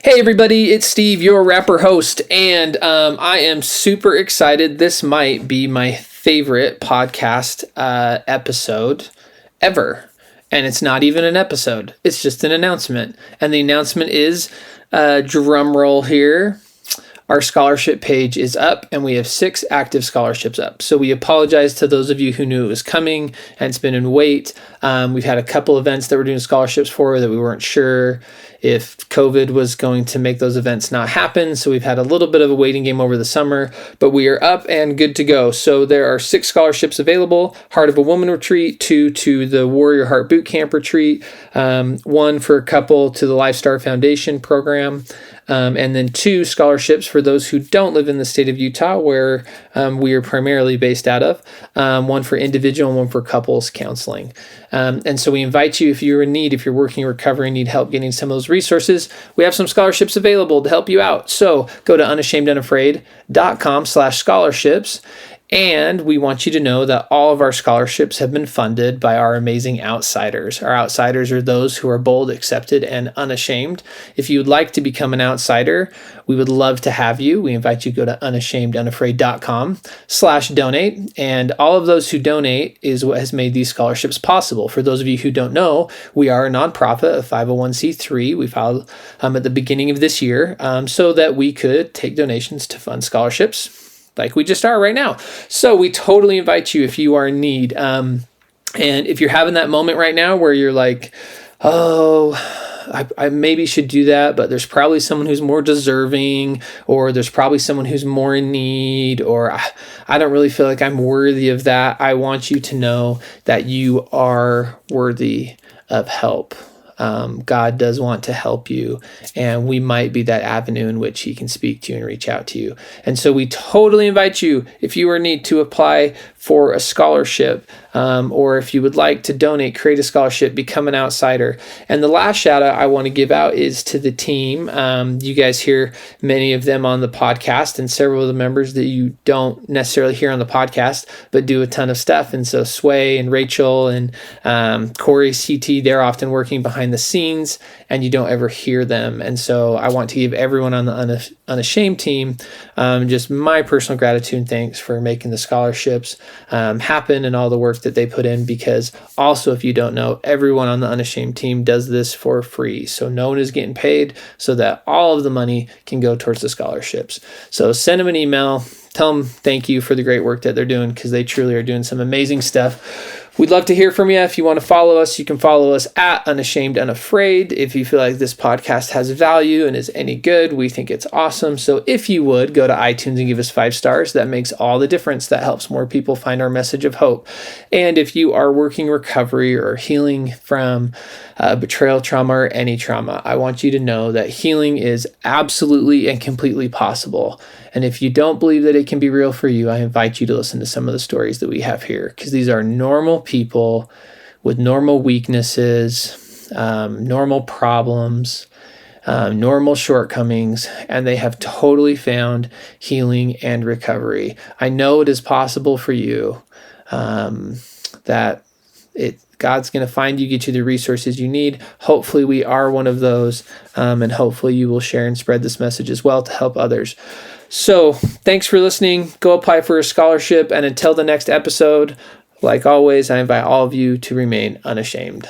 Hey everybody, it's Steve, your rapper host, and I am super excited. This might be my favorite podcast episode ever. And it's not even an episode, it's just an announcement. And the announcement is, drum roll here, our scholarship page is up and we have 6 active scholarships up. So we apologize to those of you who knew it was coming and it's been in wait. We've had a couple events that we're doing scholarships for that we weren't sure if COVID was going to make those events not happen. So we've had a little bit of a waiting game over the summer, but we are up and good to go. So there are 6 scholarships available: Heart of a Woman retreat, 2 to the Warrior Heart Boot Camp retreat, 1 for a couple to the Lifestar Foundation program, and then 2 scholarships for those who don't live in the state of Utah, where we are primarily based out of, 1 for individual and 1 for couples counseling. And so we invite you, if you're in need, if you're working in recovery and need help getting some of those resources, we have some scholarships available to help you out. So go to unashamedunafraid.com/scholarships. And we want you to know that all of our scholarships have been funded by our amazing outsiders. Our outsiders are those who are bold, accepted, and unashamed. If you would like to become an outsider, we would love to have you. We invite you to go to unashamedunafraid.com/donate. And all of those who donate is what has made these scholarships possible. For those of you who don't know, we are a nonprofit, a 501c3. We filed at the beginning of this year so that we could take donations to fund scholarships, like we just are right now. So we totally invite you if you are in need. And if you're having that moment right now where you're like, oh, I maybe should do that, but there's probably someone who's more deserving, or there's probably someone who's more in need, or I don't really feel like I'm worthy of that. I want you to know that you are worthy of help. God does want to help you, and we might be that avenue in which he can speak to you and reach out to you. And so we totally invite you, if you are in need, to apply for a scholarship, or if you would like to donate, create a scholarship, become an outsider. And the last shout out I want to give out is to the team. You guys hear many of them on the podcast, and several of the members that you don't necessarily hear on the podcast, but do a ton of stuff. And so Sway and Rachel and Corey CT, they're often working behind the scenes and you don't ever hear them. And so I want to give everyone on the Unashamed team just my personal gratitude and thanks for making the scholarships happen and all the work that they put in, because also, if you don't know, everyone on the Unashamed team does this for free. So no one is getting paid, so that all of the money can go towards the scholarships. So send them an email, tell them thank you for the great work that they're doing, because they truly are doing some amazing stuff. We'd love to hear from you. If you want to follow us, you can follow us at Unashamed Unafraid. If you feel like this podcast has value and is any good, we think it's awesome. So if you would, go to iTunes and give us 5 stars. That makes all the difference. That helps more people find our message of hope. And if you are working recovery or healing from betrayal trauma or any trauma, I want you to know that healing is absolutely and completely possible. And if you don't believe that it can be real for you, I invite you to listen to some of the stories that we have here, because these are normal people with normal weaknesses, normal problems, normal shortcomings, and they have totally found healing and recovery. I know it is possible for you, God's going to find you, get you the resources you need. Hopefully we are one of those, and hopefully you will share and spread this message as well to help others. So thanks for listening. Go apply for a scholarship, and until the next episode, like always, I invite all of you to remain unashamed.